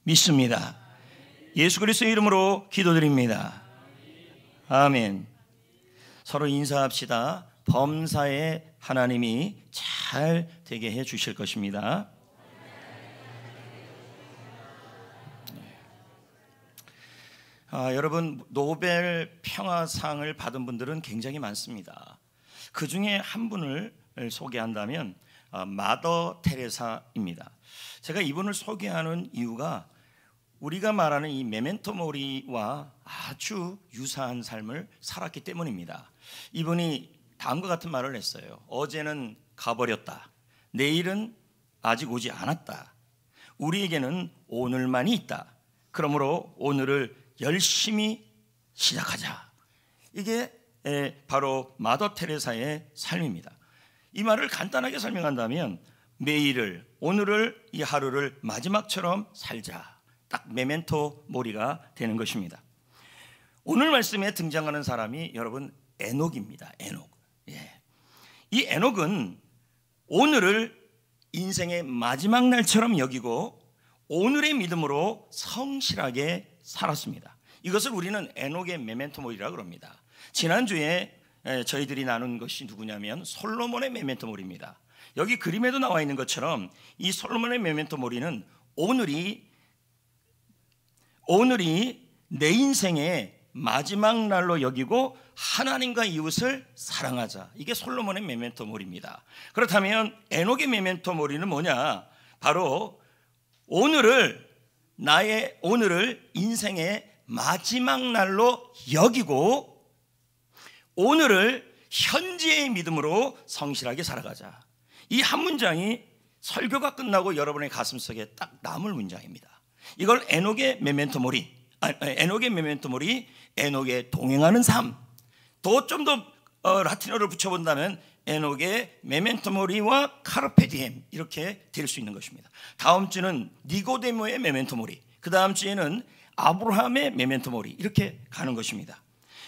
믿습니다. 예수 그리스도의 이름으로 기도드립니다. 아멘. 서로 인사합시다. 범사에 하나님이 잘 되게 해 주실 것입니다. 여러분, 노벨 평화상을 받은 분들은 굉장히 많습니다. 그 중에 한 분을 소개한다면 마더 테레사입니다. 제가 이분을 소개하는 이유가 우리가 말하는 이 메멘토 모리와 아주 유사한 삶을 살았기 때문입니다. 이분이 다음과 같은 말을 했어요. 어제는 가버렸다. 내일은 아직 오지 않았다. 우리에게는 오늘만이 있다. 그러므로 오늘을 열심히 시작하자. 이게 바로 마더 테레사의 삶입니다. 이 말을 간단하게 설명한다면 매일을, 오늘을, 이 하루를 마지막처럼 살자. 딱 메멘토 모리가 되는 것입니다. 오늘 말씀에 등장하는 사람이 여러분 에녹입니다. 에녹. 이 에녹은 오늘을 인생의 마지막 날처럼 여기고 오늘의 믿음으로 성실하게 살았습니다. 이것을 우리는 에녹의 메멘토 모리라고 합니다. 지난주에 저희들이 나눈 것이 누구냐면 솔로몬의 메멘토 모리입니다. 여기 그림에도 나와 있는 것처럼 이 솔로몬의 메멘토 모리는 오늘이 내 인생의 마지막 날로 여기고 하나님과 이웃을 사랑하자. 이게 솔로몬의 메멘토 모리입니다. 그렇다면 에녹의 메멘토 모리는 뭐냐? 바로 오늘을 인생의 마지막 날로 여기고 오늘을 현재의 믿음으로 성실하게 살아가자. 이 한 문장이 설교가 끝나고 여러분의 가슴속에 딱 남을 문장입니다. 이걸 에녹의 메멘토 모리, 에녹의 동행하는 삶. 좀 더 라틴어를 붙여본다면 에녹의 메멘토 모리와 카르페 디엠, 이렇게 될 수 있는 것입니다. 다음 주는 니고데모의 메멘토 모리, 그 다음 주에는 아브라함의 메멘토 모리, 이렇게 가는 것입니다.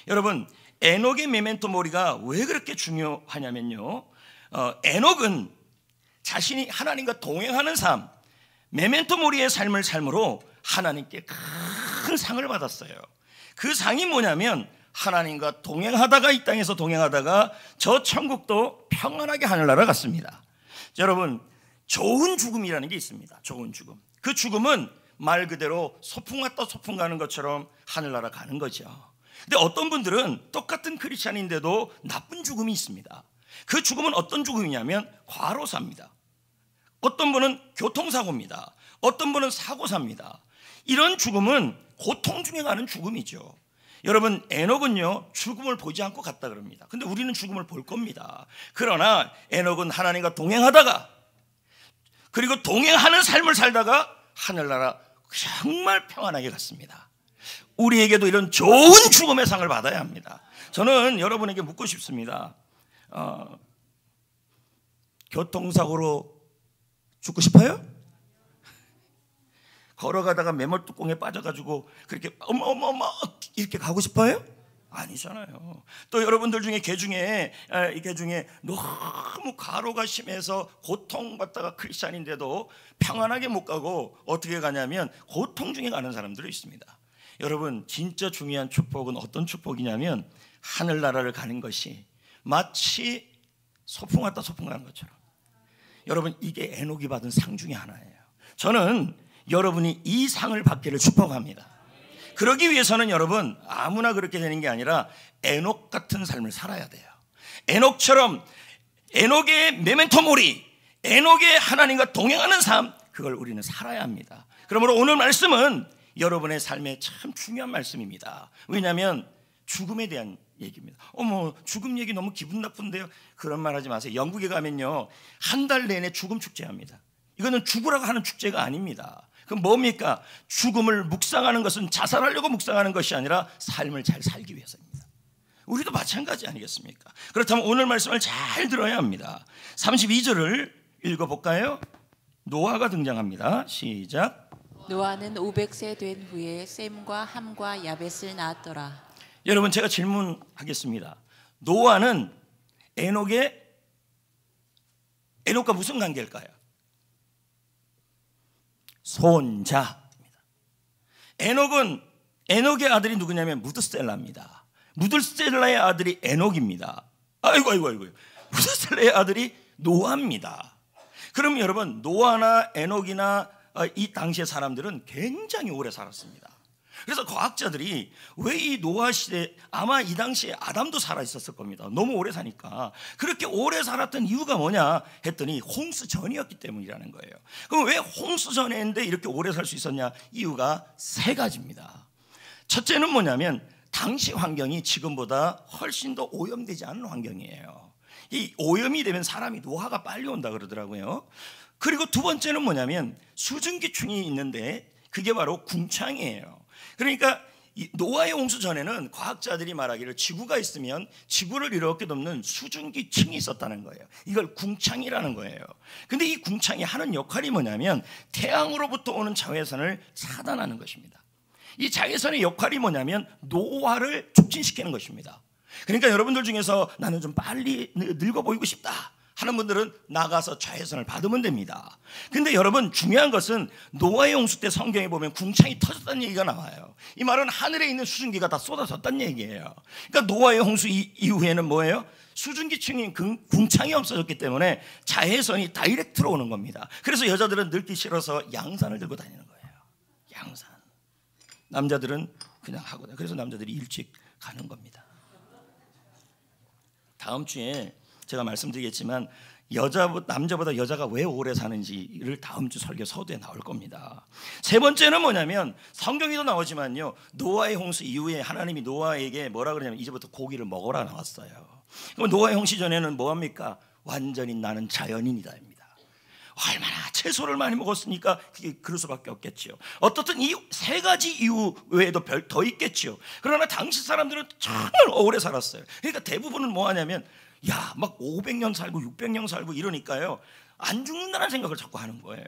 여러분, 에녹의 메멘토 모리가 왜 그렇게 중요하냐면요, 에녹은 자신이 하나님과 동행하는 삶, 메멘토 모리의 삶을 삶으로 하나님께 큰 상을 받았어요. 그 상이 뭐냐면 하나님과 동행하다가, 이 땅에서 동행하다가 저 천국도 평안하게 하늘나라 갔습니다. 여러분, 좋은 죽음이라는 게 있습니다. 좋은 죽음. 그 죽음은 말 그대로 소풍 갔다 소풍 가는 것처럼 하늘나라 가는 거죠. 근데 어떤 분들은 똑같은 크리스찬인데도 나쁜 죽음이 있습니다. 그 죽음은 어떤 죽음이냐면 과로사입니다. 어떤 분은 교통사고입니다. 어떤 분은 사고사입니다. 이런 죽음은 고통 중에 가는 죽음이죠. 여러분, 에녹은요 죽음을 보지 않고 갔다 그럽니다. 근데 우리는 죽음을 볼 겁니다. 그러나 에녹은 하나님과 동행하다가, 그리고 동행하는 삶을 살다가 하늘나라 정말 평안하게 갔습니다. 우리에게도 이런 좋은 죽음의 상을 받아야 합니다. 저는 여러분에게 묻고 싶습니다. 교통사고로 죽고 싶어요? 걸어가다가 매몰뚜껑에 빠져가지고 그렇게 어머 이렇게 가고 싶어요? 아니잖아요. 또 여러분들 중에 개 중에 너무 과로가 심해서 고통받다가 크리스찬인데도 평안하게 못 가고 어떻게 가냐면 고통 중에 가는 사람들이 있습니다. 여러분, 진짜 중요한 축복은 어떤 축복이냐면 하늘나라를 가는 것이 마치 소풍 갔다 소풍 가는 것처럼. 여러분, 이게 에녹이 받은 상 중에 하나예요. 저는 여러분이 이 상을 받기를 축복합니다. 그러기 위해서는 여러분, 아무나 그렇게 되는 게 아니라 에녹 같은 삶을 살아야 돼요. 에녹처럼, 에녹의 메멘토 모리, 에녹의 하나님과 동행하는 삶, 그걸 우리는 살아야 합니다. 그러므로 오늘 말씀은 여러분의 삶에 참 중요한 말씀입니다. 왜냐하면 죽음에 대한 얘기입니다. 죽음 얘기 너무 기분 나쁜데요? 그런 말 하지 마세요. 영국에 가면요, 한 달 내내 죽음 축제합니다. 이거는 죽으라고 하는 축제가 아닙니다. 그럼 뭡니까? 죽음을 묵상하는 것은 자살하려고 묵상하는 것이 아니라 삶을 잘 살기 위해서입니다. 우리도 마찬가지 아니겠습니까? 그렇다면 오늘 말씀을 잘 들어야 합니다. 32절을 읽어볼까요? 노아가 등장합니다. 시작. 노아는 500세 된 후에 셈과 함과 야벳을 낳았더라. 여러분, 제가 질문하겠습니다. 노아는 에녹과 무슨 관계일까요? 손자입니다. 에녹의 아들이 누구냐면 무드셀라입니다. 무드셀라의 아들이 에녹입니다. 아이고. 무드셀라의 아들이 노아입니다. 그럼 여러분, 노아나 에녹이나 이 당시의 사람들은 굉장히 오래 살았습니다. 그래서 과학자들이 왜 이 노아 시대, 아마 이 당시에 아담도 살아 있었을 겁니다. 너무 오래 사니까. 그렇게 오래 살았던 이유가 뭐냐 했더니 홍수 전이었기 때문이라는 거예요. 그럼 왜 홍수 전에인데 이렇게 오래 살 수 있었냐? 이유가 세 가지입니다. 첫째는 뭐냐면 당시 환경이 지금보다 훨씬 더 오염되지 않은 환경이에요. 이 오염이 되면 사람이 노화가 빨리 온다 그러더라고요. 그리고 두 번째는 뭐냐면 수증기층이 있는데 그게 바로 궁창이에요. 그러니까 노아의 홍수 전에는 과학자들이 말하기를 지구가 있으면 지구를 이렇게 덮는 수증기층이 있었다는 거예요. 이걸 궁창이라는 거예요. 근데 이 궁창이 하는 역할이 뭐냐면 태양으로부터 오는 자외선을 차단하는 것입니다. 이 자외선의 역할이 뭐냐면 노화를 촉진시키는 것입니다. 그러니까 여러분들 중에서 나는 좀 빨리 늙어 보이고 싶다 하는 분들은 나가서 자외선을 받으면 됩니다. 근데 여러분, 중요한 것은 노아의 홍수 때 성경에 보면 궁창이 터졌다는 얘기가 나와요. 이 말은 하늘에 있는 수증기가 다 쏟아졌다는 얘기예요. 그러니까 노아의 홍수 이후에는 뭐예요? 수증기층인 궁창이 없어졌기 때문에 자외선이 다이렉트로 오는 겁니다. 그래서 여자들은 늙기 싫어서 양산을 들고 다니는 거예요. 양산. 남자들은 그냥 하거든요. 그래서 남자들이 일찍 가는 겁니다. 다음 주에 제가 말씀드리겠지만 남자보다 여자가 왜 오래 사는지를 다음 주 설교 서두에 나올 겁니다. 세 번째는 뭐냐면 성경에도 나오지만요, 노아의 홍수 이후에 하나님이 노아에게 뭐라 그러냐면 이제부터 고기를 먹어라 나왔어요. 그럼 노아의 홍수 전에는 뭐합니까? 완전히 나는 자연인이다입니다. 얼마나 채소를 많이 먹었으니까 그게 그럴 수밖에 없겠지요. 어떻든 이 세 가지 이유 외에도 더 있겠지요. 그러나 당시 사람들은 정말 오래 살았어요. 그러니까 대부분은 뭐 하냐면 막 500년 살고 600년 살고 이러니까요, 안 죽는다는 생각을 자꾸 하는 거예요.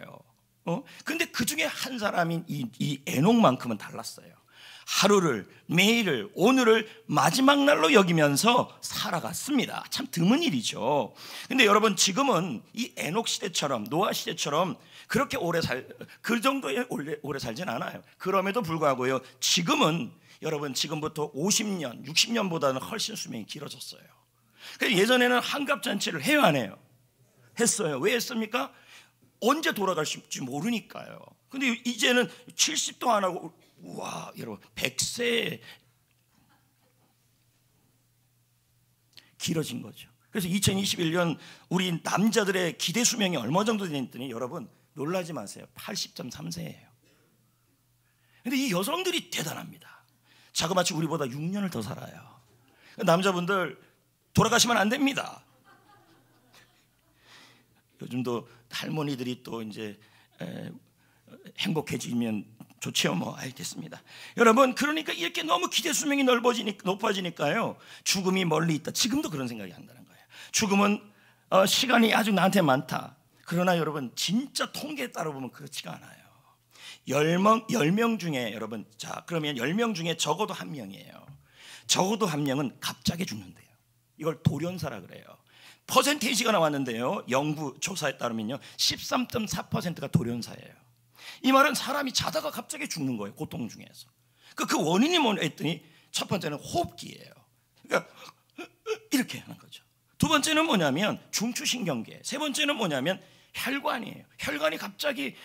근데 그 중에 한 사람인 이 에녹만큼은 달랐어요. 하루를, 매일을, 오늘을 마지막 날로 여기면서 살아갔습니다. 참 드문 일이죠. 근데 여러분, 지금은 이 에녹 시대처럼, 노아 시대처럼 그렇게 그 정도에 오래 살진 않아요. 그럼에도 불구하고요, 지금은 여러분, 지금부터 50년, 60년보다는 훨씬 수명이 길어졌어요. 예전에는 환갑잔치를 해요, 안 해요? 했어요. 왜 했습니까? 언제 돌아갈지 모르니까요. 근데 이제는 70도 안 하고, 와, 여러분, 100세 길어진 거죠. 그래서 2021년 우리 남자들의 기대 수명이 얼마 정도 됐더니 여러분 놀라지 마세요. 80.3세예요. 근데 이 여성들이 대단합니다. 자그마치 우리보다 6년을 더 살아요. 남자분들 돌아가시면 안 됩니다. 요즘도 할머니들이 또 이제 행복해지면 좋지요. 뭐 알겠습니다. 여러분, 그러니까 이렇게 너무 기대 수명이 높아지니까요, 죽음이 멀리 있다. 지금도 그런 생각이 한다는 거예요. 죽음은 시간이 아주 나한테 많다. 그러나 여러분, 진짜 통계에 따라 보면 그렇지가 않아요. 10명 중에 여러분, 자 그러면 10명 중에 적어도 한 명이에요. 적어도 한 명은 갑자기 죽는데요. 이걸 돌연사라 그래요. 퍼센테이지가 나왔는데요, 영부 조사에 따르면요 13.4%가 돌연사예요. 이 말은 사람이 자다가 갑자기 죽는 거예요. 고통 중에서. 그 원인이 뭐냐 했더니 첫 번째는 호흡기예요. 그러니까 이렇게 하는 거죠. 두 번째는 뭐냐면 중추신경계. 세 번째는 뭐냐면 혈관이에요. 혈관이 갑자기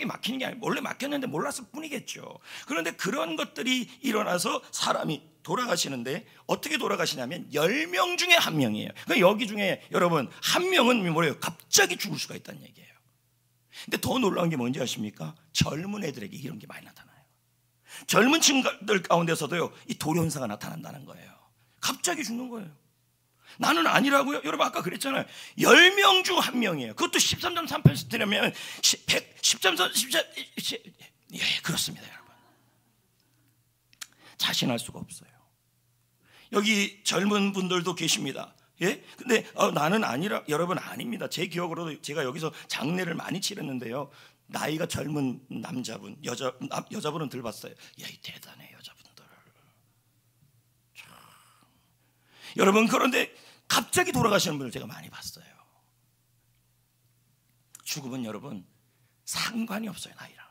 막히는 게 아니고 원래 막혔는데 몰랐을 뿐이겠죠. 그런데 그런 것들이 일어나서 사람이 돌아가시는데 어떻게 돌아가시냐면 10명 중에 한 명이에요. 그러니까 여기 중에 여러분 한 명은 뭐래요? 갑자기 죽을 수가 있다는 얘기예요. 근데 더 놀라운 게 뭔지 아십니까? 젊은 애들에게 이런 게 많이 나타나요. 젊은 친구들 가운데서도요, 이 돌연사가 나타난다는 거예요. 갑자기 죽는 거예요. 나는 아니라고요? 여러분 아까 그랬잖아요. 10명 중 한 명이에요. 그것도 13.3%면 10.3 예, 그렇습니다, 여러분. 자신할 수가 없어요. 여기 젊은 분들도 계십니다. 예? 근데 나는 아니라, 여러분 아닙니다. 제 기억으로도 제가 여기서 장례를 많이 치렀는데요, 나이가 젊은 남자분, 여자분은 들봤어요. 야, 이 대단해 여자분들. 참. 여러분, 그런데 갑자기 돌아가시는 분을 제가 많이 봤어요. 죽음은 여러분 상관이 없어요, 나이랑.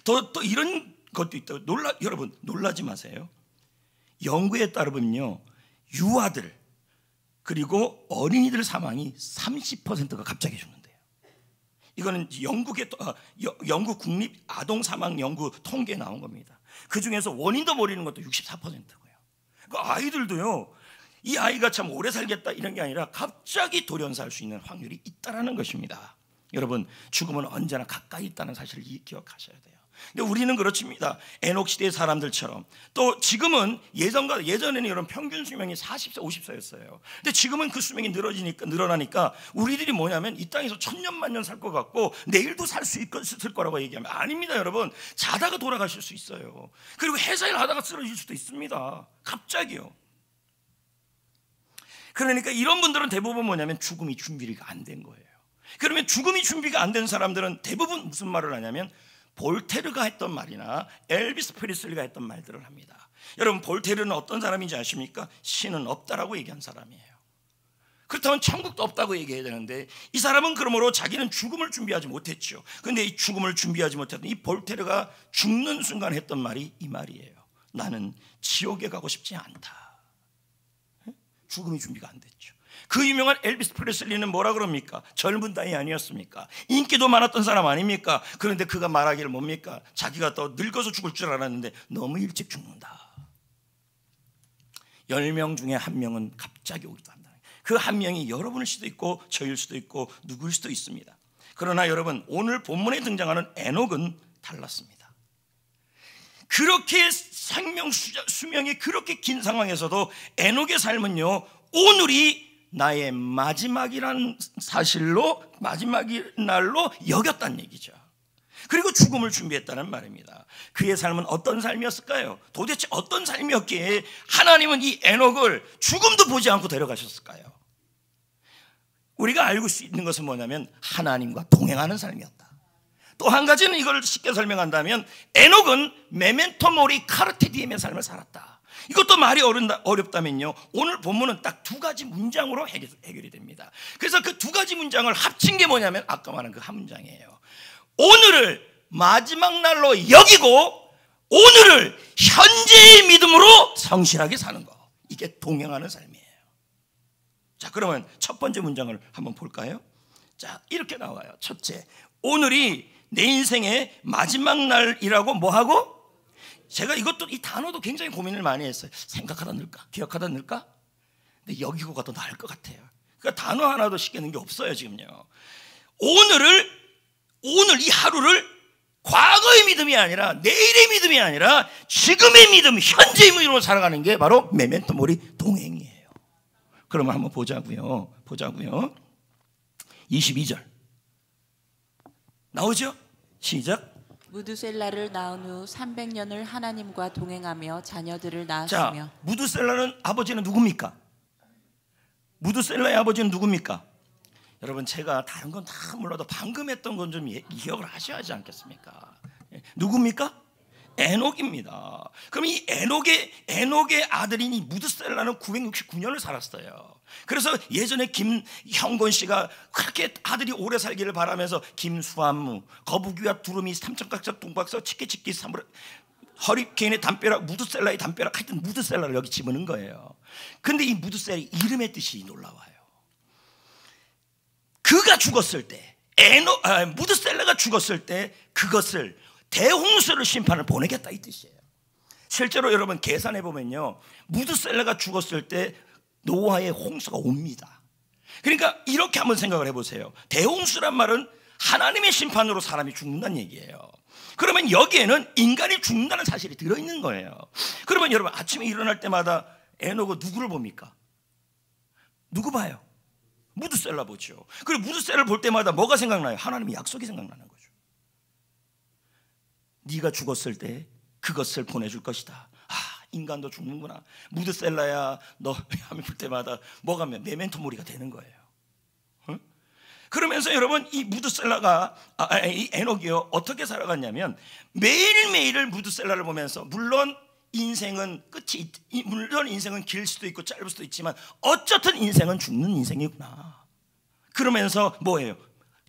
또 이런 것도 있다고. 여러분 놀라지 마세요. 연구에 따르면요, 유아들 그리고 어린이들 사망이 30%가 갑자기 죽는데요. 이거는 영국 국립 아동 사망 연구 통계에 나온 겁니다. 그 중에서 원인도 모르는 것도 64%고요. 그러니까 아이들도요, 이 아이가 참 오래 살겠다 이런 게 아니라 갑자기 돌연사할 수 있는 확률이 있다라는 것입니다. 여러분, 죽음은 언제나 가까이 있다는 사실을 기억하셔야 돼요. 근데 우리는 그렇습니다. 에녹 시대의 사람들처럼. 또 지금은 예전에는 이런 평균 수명이 40세, 50세였어요. 근데 지금은 그 수명이 늘어나니까 우리들이 뭐냐면 이 땅에서 천년만년 살 것 같고 내일도 살 수 있을 거라고 얘기하면 아닙니다. 여러분, 자다가 돌아가실 수 있어요. 그리고 회사일 하다가 쓰러질 수도 있습니다. 갑자기요. 그러니까 이런 분들은 대부분 뭐냐면 죽음이 준비가 안 된 거예요. 그러면 죽음이 준비가 안 된 사람들은 대부분 무슨 말을 하냐면 볼테르가 했던 말이나 엘비스 프레슬리가 했던 말들을 합니다. 여러분, 볼테르는 어떤 사람인지 아십니까? 신은 없다라고 얘기한 사람이에요. 그렇다면 천국도 없다고 얘기해야 되는데 이 사람은 그러므로 자기는 죽음을 준비하지 못했죠. 그런데 이 죽음을 준비하지 못했던 이 볼테르가 죽는 순간 했던 말이 이 말이에요. 나는 지옥에 가고 싶지 않다. 죽음이 준비가 안 됐죠. 그 유명한 엘비스 프레슬리는 뭐라 그럽니까? 젊은 나이 아니었습니까? 인기도 많았던 사람 아닙니까? 그런데 그가 말하기를 뭡니까? 자기가 또 늙어서 죽을 줄 알았는데 너무 일찍 죽는다. 10명 중에 1명은 갑자기 오기도 한다. 그 1명이 여러분일 수도 있고 저일 수도 있고 누구일 수도 있습니다. 그러나 여러분, 오늘 본문에 등장하는 에녹은 달랐습니다. 그렇게 생명 수명이 그렇게 긴 상황에서도 에녹의 삶은요, 오늘이 나의 마지막이라는 사실로, 마지막의 날로 여겼다는 얘기죠. 그리고 죽음을 준비했다는 말입니다. 그의 삶은 어떤 삶이었을까요? 도대체 어떤 삶이었기에 하나님은 이 에녹을 죽음도 보지 않고 데려가셨을까요? 우리가 알고 있는 것은 뭐냐면 하나님과 동행하는 삶이었다. 또 한 가지는 이걸 쉽게 설명한다면 에녹은 메멘토 모리 카르테 디엠의 삶을 살았다. 이것도 말이 어렵다면요, 오늘 본문은 딱 2가지 문장으로 해결이 됩니다. 그래서 그 2가지 문장을 합친 게 뭐냐면 아까 말한 그 한 문장이에요. 오늘을 마지막 날로 여기고 오늘을 현재의 믿음으로 성실하게 사는 거, 이게 동행하는 삶이에요. 자, 그러면 첫 번째 문장을 한번 볼까요? 자, 이렇게 나와요. 첫째, 오늘이 내 인생의 마지막 날이라고 뭐하고? 제가 이 단어도 굉장히 고민을 많이 했어요. 생각하다 넣을까? 기억하다 넣을까? 근데 여기고가 더 나을 것 같아요. 그러니까 단어 하나도 쉽게 넣은 게 없어요 지금요. 오늘 이 하루를 과거의 믿음이 아니라 내일의 믿음이 아니라 지금의 믿음, 현재의 믿음으로 살아가는 게 바로 메멘토 모리 동행이에요. 그러면 한번 보자고요. 22절 나오죠? 시작. 무두셀라를 낳은 후 300년을 하나님과 동행하며 자녀들을 낳았으며. 자, 무두셀라는 아버지는 누굽니까? 무두셀라의 아버지는 누굽니까? 여러분, 제가 다른 건 다 몰라도 방금 했던 건 좀 기억을 하셔야 하지 않겠습니까? 누굽니까? 에녹입니다. 그럼 이 에녹의 아들인 이 무두셀라는 969년을 살았어요. 그래서 예전에 김형곤 씨가 그렇게 아들이 오래 살기를 바라면서 김수한무, 거북이와 두루미, 삼천각적, 동박서, 치키치키, 허리케인의 담벼락, 무두셀라의 담벼락, 하여튼 무두셀라를 여기 집어넣은 거예요. 근데 이 무두셀라의 이름의 뜻이 놀라워요. 그가 죽었을 때, 무두셀라가 죽었을 때 그것을 대홍수를 심판을 보내겠다 이 뜻이에요. 실제로 여러분 계산해 보면요, 무두셀라가 죽었을 때 노아의 홍수가 옵니다. 그러니까 이렇게 한번 생각을 해보세요. 대홍수란 말은 하나님의 심판으로 사람이 죽는다는 얘기예요. 그러면 여기에는 인간이 죽는다는 사실이 들어있는 거예요. 그러면 여러분 아침에 일어날 때마다 에녹은 누구를 봅니까? 누구 봐요? 무두셀라 보죠. 그리고 무두셀라를 볼 때마다 뭐가 생각나요? 하나님의 약속이 생각나는 거죠. 네가 죽었을 때 그것을 보내줄 것이다. 인간도 죽는구나. 무드셀라야, 너 하면 볼 때마다 뭐가 메멘토 모리가 되는 거예요. 응? 그러면서 여러분 이 무드셀라가 이 에녹이요 어떻게 살아갔냐면 매일매일을 무드셀라를 보면서 물론 인생은 길 수도 있고 짧을 수도 있지만 어쨌든 인생은 죽는 인생이구나. 그러면서 뭐예요?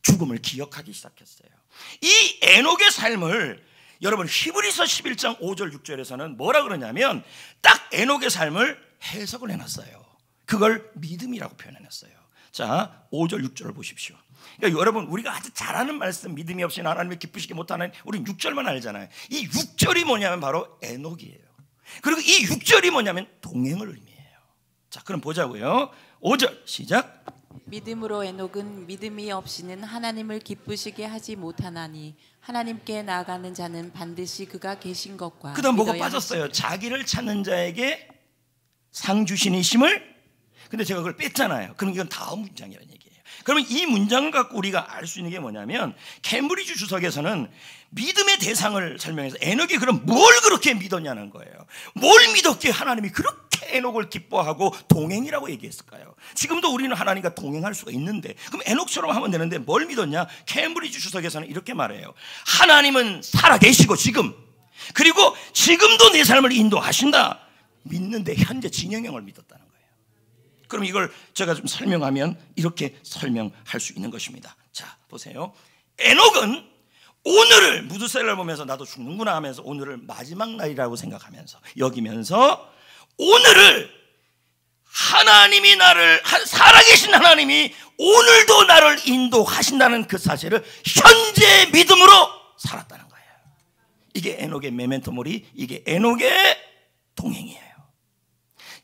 죽음을 기억하기 시작했어요. 이 에녹의 삶을 여러분 히브리서 11장 5절 6절에서는 뭐라 그러냐면 딱 에녹의 삶을 해석을 해놨어요. 그걸 믿음이라고 표현해놨어요. 자, 5절 6절을 보십시오. 그러니까 여러분 우리가 아주 잘 아는 말씀, 믿음이 없이 하나님을 기쁘시게 못하는, 우리는 6절만 알잖아요. 이 6절이 뭐냐면 바로 에녹이에요. 그리고 이 6절이 뭐냐면 동행을 의미해요. 자, 그럼 보자고요. 5절 시작. 믿음으로 에녹은 믿음이 없이는 하나님을 기쁘시게 하지 못하나니 하나님께 나아가는 자는 반드시 그가 계신 것과 그 다음 뭐가 믿어야 빠졌어요. 자기를 찾는 자에게 상 주시니심을. 근데 제가 그걸 뺐잖아요. 그럼 이건 다음 문장이라는 얘기예요. 그러면 이 문장을 갖고 우리가 알 수 있는 게 뭐냐면 캠브리지 주석에서는 믿음의 대상을 설명해서 에녹이 그럼 뭘 그렇게 믿었냐는 거예요. 뭘 믿었기에 하나님이 그렇게 에녹을 기뻐하고 동행이라고 얘기했을까요? 지금도 우리는 하나님과 동행할 수가 있는데 그럼 에녹처럼 하면 되는데 뭘 믿었냐? 캠브리지 주석에서는 이렇게 말해요. 하나님은 살아계시고 지금, 그리고 지금도 내 삶을 인도하신다. 믿는데 현재 진영형을 믿었다는 거예요. 그럼 이걸 제가 좀 설명하면 이렇게 설명할 수 있는 것입니다. 자, 보세요. 에녹은 오늘을, 무드셀러를 보면서 나도 죽는구나 하면서 오늘을 마지막 날이라고 생각하면서 여기면서 오늘을 하나님이 나를, 살아계신 하나님이 오늘도 나를 인도하신다는 그 사실을 현재 믿음으로 살았다는 거예요. 이게 에녹의 메멘토 모리, 이게 에녹의 동행이에요.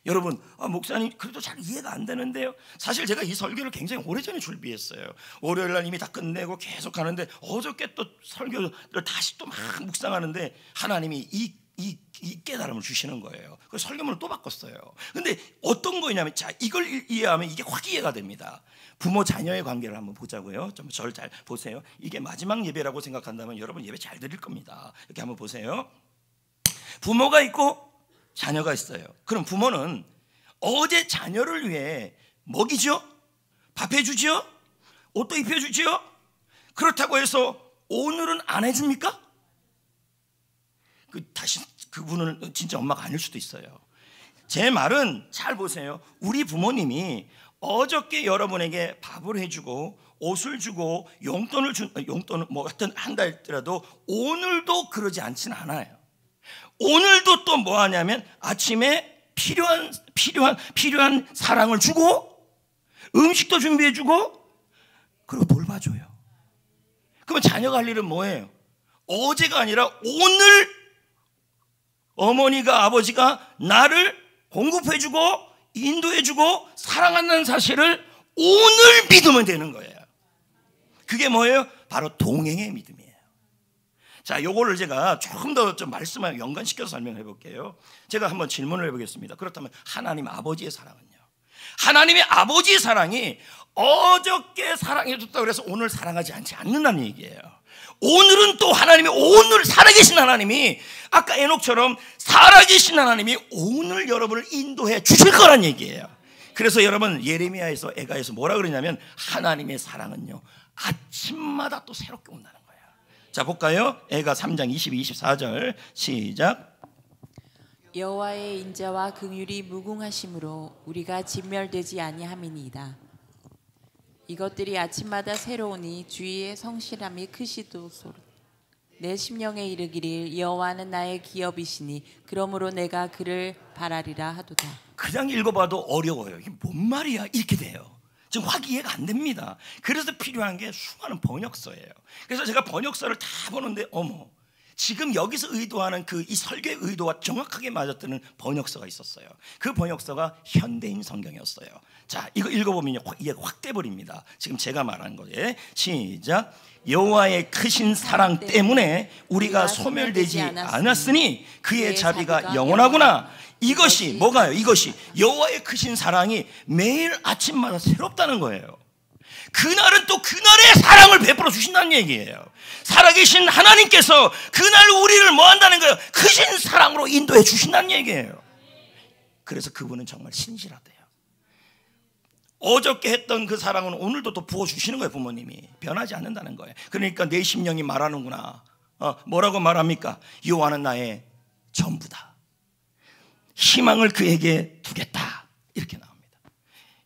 여러분, 목사님 그래도 잘 이해가 안 되는데요. 사실 제가 이 설교를 굉장히 오래전에 준비했어요. 월요일 날 이미 다 끝내고 계속 하는데 어저께 또 설교를 다시 또 막 묵상하는데 하나님이 이 깨달음을 주시는 거예요. 그래서 설교문을 또 바꿨어요. 근데 어떤 거냐면, 자, 이걸 이해하면 이게 확 이해가 됩니다. 부모 자녀의 관계를 한번 보자고요. 좀 저를 잘 보세요. 이게 마지막 예배라고 생각한다면 여러분 예배 잘 드릴 겁니다. 이렇게 한번 보세요. 부모가 있고 자녀가 있어요. 그럼 부모는 어제 자녀를 위해 먹이죠? 밥 해주죠? 옷도 입혀주죠? 그렇다고 해서 오늘은 안 해줍니까? 다시 그분은 진짜 엄마가 아닐 수도 있어요. 제 말은 잘 보세요. 우리 부모님이 어저께 여러분에게 밥을 해주고 옷을 주고 용돈을 용돈을 뭐 하여튼 한다 했더라도 오늘도 그러지 않지는 않아요. 오늘도 또 뭐 하냐면 아침에 필요한 사랑을 주고 음식도 준비해 주고 그리고 돌봐줘요. 그러면 자녀가 할 일은 뭐예요? 어제가 아니라 오늘 어머니가, 아버지가 나를 공급해 주고 인도해 주고 사랑한다는 사실을 오늘 믿으면 되는 거예요. 그게 뭐예요? 바로 동행의 믿음이에요. 자, 요거를 제가 조금 더 좀 말씀을 연관시켜서 설명해 볼게요. 제가 한번 질문을 해보겠습니다. 그렇다면 하나님 아버지의 사랑은요? 하나님의 아버지의 사랑이 어저께 사랑해 줬다고 그래서 오늘 사랑하지 않는다는 얘기예요. 오늘은 또 하나님이, 오늘 살아계신 하나님이 아까 에녹처럼 살아계신 하나님이 오늘 여러분을 인도해 주실 거란 얘기예요. 그래서 여러분 예레미야에서, 에가에서 뭐라 그러냐면 하나님의 사랑은요 아침마다 또 새롭게 온다는 거예요. 자, 볼까요? 에가 3장 22, 24절 시작. 여호와의 인자와 긍휼이 무궁하심으로 우리가 진멸되지 아니함이니이다. 이것들이 아침마다 새로우니 주의 성실함이 크시도소로. 내 심령에 이르기를 여호와는 나의 기업이시니 그러므로 내가 그를 바라리라 하도다. 그냥 읽어봐도 어려워요. 이게 뭔 말이야? 이렇게 돼요. 지금 확 이해가 안 됩니다. 그래서 필요한 게 수많은 번역서예요. 그래서 제가 번역서를 다 보는데 어머, 지금 여기서 의도하는 이 설교의 의도와 정확하게 맞아뜨는 번역서가 있었어요. 그 번역서가 현대인 성경이었어요. 자, 이거 읽어보면 이게 확 돼버립니다. 지금 제가 말한 거에 시작. 여호와의 크신 사랑 때문에 우리가 소멸되지 않았으니 그의 자비가 영원하구나. 이것이 뭐가요? 이것이 여호와의 크신 사랑이 매일 아침마다 새롭다는 거예요. 그날은 또 그날의 사랑을 베풀어 주신다는 얘기예요. 살아계신 하나님께서 그날 우리를 뭐 한다는 거예요? 크신 사랑으로 인도해 주신다는 얘기예요. 그래서 그분은 정말 신실하대요. 어저께 했던 그 사랑은 오늘도 또 부어주시는 거예요. 부모님이 변하지 않는다는 거예요. 그러니까 내 심령이 말하는구나. 뭐라고 말합니까? 여호와는 나의 전부다. 희망을 그에게 두겠다. 이렇게 나옵니다.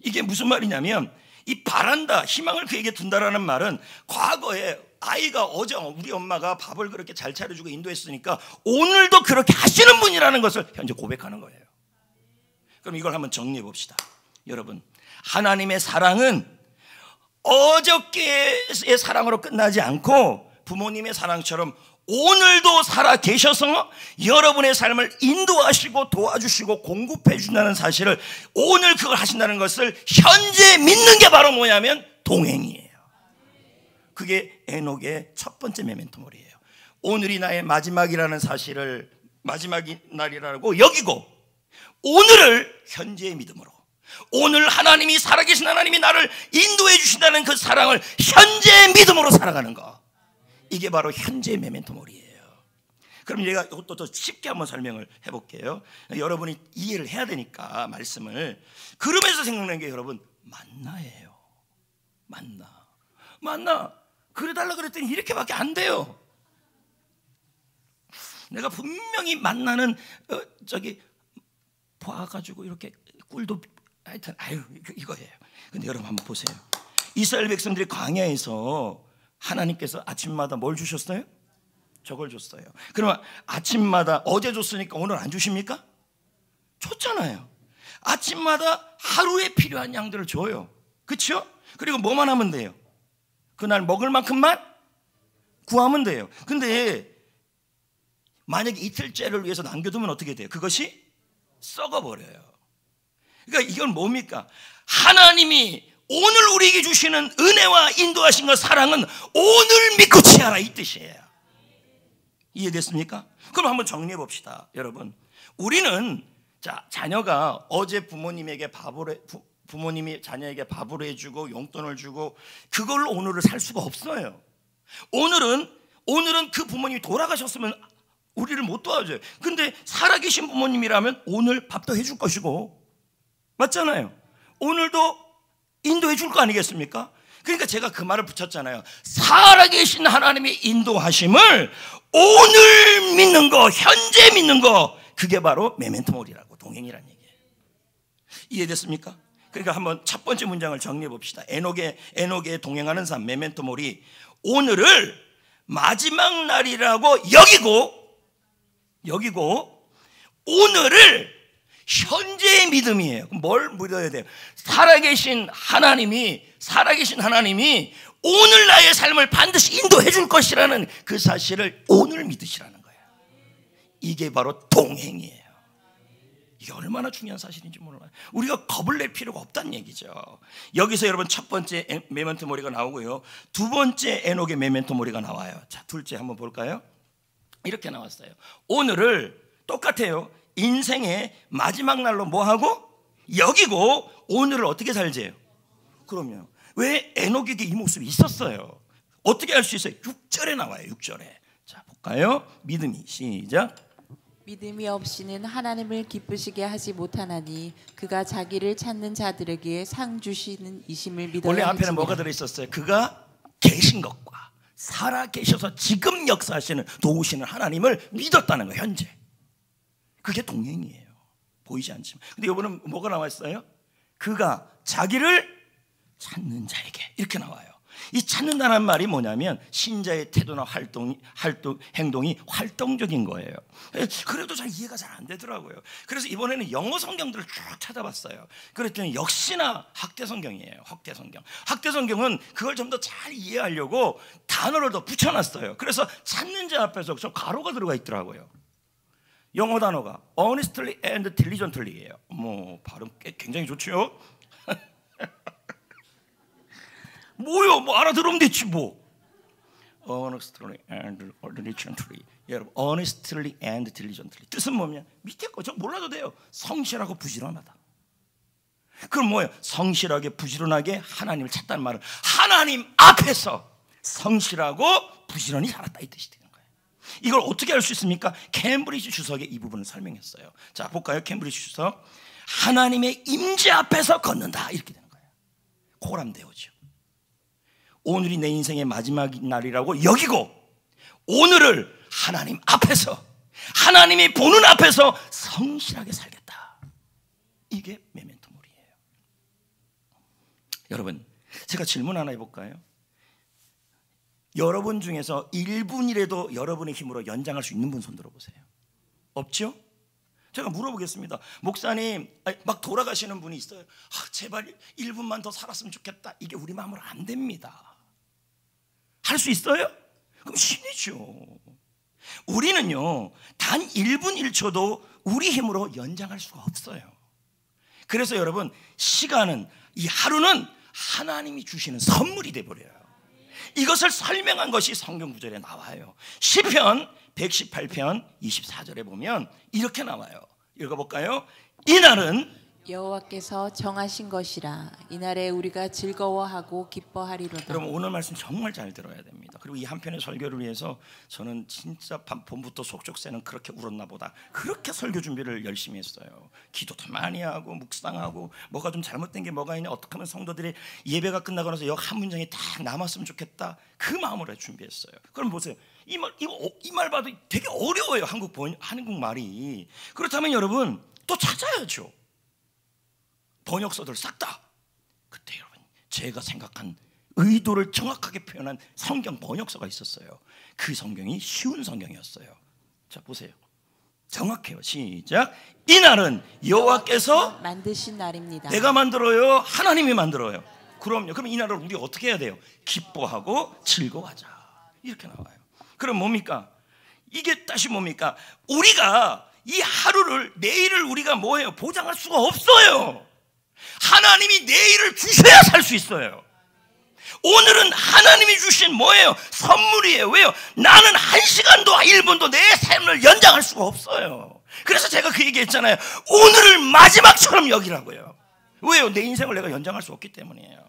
이게 무슨 말이냐면 이 바란다, 희망을 그에게 둔다라는 말은 과거에 아이가 어제 우리 엄마가 밥을 그렇게 잘 차려주고 인도했으니까 오늘도 그렇게 하시는 분이라는 것을 현재 고백하는 거예요. 그럼 이걸 한번 정리해 봅시다. 여러분, 하나님의 사랑은 어저께의 사랑으로 끝나지 않고 부모님의 사랑처럼 오늘도 살아 계셔서 여러분의 삶을 인도하시고 도와주시고 공급해 준다는 사실을, 오늘 그걸 하신다는 것을 현재 믿는 게 바로 뭐냐면 동행이에요. 그게 에녹의 첫 번째 메멘토몰이에요. 오늘이 나의 마지막이라는 사실을, 마지막 날이라고 여기고 오늘을 현재의 믿음으로, 오늘 하나님이, 살아계신 하나님이 나를 인도해 주신다는 그 사랑을 현재의 믿음으로 살아가는 거, 이게 바로 현재의 메멘토몰이에요. 그럼 제가 이것도 더 쉽게 한번 설명을 해볼게요. 여러분이 이해를 해야 되니까 말씀을. 그러면서 생각난 게 여러분, 만나예요. 만나 그래달라 그랬더니 이렇게밖에 안 돼요. 내가 분명히 만나는 봐가지고 이렇게 꿀도, 하여튼 이거예요. 근데 여러분 한번 보세요. 이스라엘 백성들이 광야에서 하나님께서 아침마다 뭘 주셨어요? 저걸 줬어요. 그러면 아침마다 어제 줬으니까 오늘 안 주십니까? 줬잖아요. 아침마다 하루에 필요한 양들을 줘요. 그렇죠? 그리고 뭐만 하면 돼요? 그날 먹을 만큼만 구하면 돼요. 근데 만약에 이틀째를 위해서 남겨두면 어떻게 돼요? 그것이 썩어버려요. 그러니까 이건 뭡니까? 하나님이 오늘 우리에게 주시는 은혜와 인도하신 것, 사랑은 오늘 믿고 취하라, 이 뜻이에요. 이해됐습니까? 그럼 한번 정리해 봅시다. 여러분, 우리는 자녀가 어제 부모님이 자녀에게 밥을 해주고 용돈을 주고 그걸로 오늘을 살 수가 없어요. 오늘은 그 부모님이 돌아가셨으면 우리를 못 도와줘요. 근데 살아계신 부모님이라면 오늘 밥도 해줄 것이고, 맞잖아요. 오늘도 인도해 줄 거 아니겠습니까? 그러니까 제가 그 말을 붙였잖아요. 살아계신 하나님의 인도하심을 오늘 믿는 거, 현재 믿는 거, 그게 바로 메멘토몰이라고, 동행이라는 얘기예요. 이해됐습니까? 그러니까 한번 첫 번째 문장을 정리해 봅시다. 에녹의 동행하는 삶, 메멘토몰이 오늘을 마지막 날이라고 여기고 오늘을 현재의 믿음이에요. 뭘 믿어야 돼요? 살아계신 하나님이 오늘 나의 삶을 반드시 인도해 줄 것이라는 그 사실을 오늘 믿으시라는 거예요. 이게 바로 동행이에요. 이게 얼마나 중요한 사실인지 몰라요. 우리가 겁을 낼 필요가 없다는 얘기죠. 여기서 여러분 첫 번째 메멘토몰이가 나오고요, 두 번째 에녹의 메멘토몰이가 나와요. 자, 둘째 한번 볼까요? 이렇게 나왔어요. 오늘을 똑같아요. 인생의 마지막 날로 뭐하고? 여기고 오늘을 어떻게 살지요? 그럼요. 왜 에녹에게 이 모습이 있었어요? 어떻게 알 수 있어요? 6절에 나와요. 6절에. 자, 볼까요? 믿음이, 시작. 믿음이 없이는 하나님을 기쁘시게 하지 못하나니 그가 자기를 찾는 자들에게 상 주시는 이심을 믿어야 원래 앞에는 할지니라. 뭐가 들어있었어요? 그가 계신 것과 살아 계셔서 지금 역사하시는, 도우시는 하나님을 믿었다는 거예요. 현재. 그게 동행이에요. 보이지 않지만. 근데 이번은 뭐가 나와 있어요? 그가 자기를 찾는 자에게, 이렇게 나와요. 이 찾는다는 말이 뭐냐면 신자의 태도나 행동이 활동적인 거예요. 그래도 잘 이해가 잘 안 되더라고요. 그래서 이번에는 영어 성경들을 쭉 찾아봤어요. 그랬더니 역시나 학대성경이에요. 학대성경은 그걸 좀 더 잘 이해하려고 단어를 더 붙여놨어요. 그래서 찾는 자 앞에서 좀 가로가 들어가 있더라고요. 영어 단어가 honestly and diligently예요. 발음 굉장히 좋죠. 뭐요? 알아들으면 됐지 뭐. honestly and diligently. 여러분, honestly and diligently 뜻은 뭐냐? 밑에 거 저 몰라도 돼요. 성실하고 부지런하다. 그럼 뭐예요? 성실하게 부지런하게 하나님을 찾다는 말은 하나님 앞에서 성실하고 부지런히 살았다, 이 뜻이 되는 거예요. 이걸 어떻게 알 수 있습니까? 캠브리지 주석에 이 부분을 설명했어요. 자, 볼까요? 캠브리지 주석. 하나님의 임재 앞에서 걷는다, 이렇게 되는 거예요. 코람데오죠. 오늘이 내 인생의 마지막 날이라고 여기고 오늘을 하나님 앞에서, 하나님이 보는 앞에서 성실하게 살겠다. 이게 메멘토몰이에요. 여러분, 제가 질문 하나 해볼까요? 여러분 중에서 1분이라도 여러분의 힘으로 연장할 수 있는 분 손 들어보세요. 없죠? 제가 물어보겠습니다. 목사님, 막 돌아가시는 분이 있어요. 제발 1분만 더 살았으면 좋겠다. 이게 우리 마음으로 안 됩니다. 할 수 있어요? 그럼 신이죠. 우리는요, 단 1분 1초도 우리 힘으로 연장할 수가 없어요. 그래서 여러분, 시간은, 이 하루는 하나님이 주시는 선물이 돼버려요. 이것을 설명한 것이 성경 구절에 나와요. 시편 118편 24절에 보면 이렇게 나와요. 읽어볼까요? 이날은 여호와께서 정하신 것이라 이날에 우리가 즐거워하고 기뻐하리로다. 여러분, 오늘 말씀 정말 잘 들어야 됩니다. 그리고 이 한 편의 설교를 위해서 저는 진짜 봄부터 속족새는 그렇게 울었나 보다. 그렇게 설교 준비를 열심히 했어요. 기도도 많이 하고 묵상하고 뭐가 좀 잘못된 게 뭐가 있냐, 어떻게 하면 성도들이 예배가 끝나고 나서 여기 한 문장이 딱 남았으면 좋겠다, 그 마음으로 준비했어요. 그럼 보세요. 이 말 봐도 되게 어려워요. 한국말이. 그렇다면 여러분 또 찾아야죠. 번역서들 싹 다. 그때 여러분, 제가 생각한 의도를 정확하게 표현한 성경 번역서가 있었어요. 그 성경이 쉬운 성경이었어요. 자, 보세요. 정확해요. 시작. 이날은 여호와께서 만드신 날입니다. 내가 만들어요? 하나님이 만들어요? 그럼요. 그럼 이 날을 우리 어떻게 해야 돼요? 기뻐하고 즐거워하자. 이렇게 나와요. 그럼 뭡니까? 이게 다시 뭡니까? 우리가 이 하루를, 내일을 우리가 뭐예요? 보장할 수가 없어요. 하나님이 내일을 주셔야 살 수 있어요. 오늘은 하나님이 주신 뭐예요? 선물이에요. 왜요? 나는 1시간도 1분도 내 삶을 연장할 수가 없어요. 그래서 제가 그 얘기했잖아요. 오늘을 마지막처럼 여기라고요. 왜요? 내 인생을 내가 연장할 수 없기 때문이에요.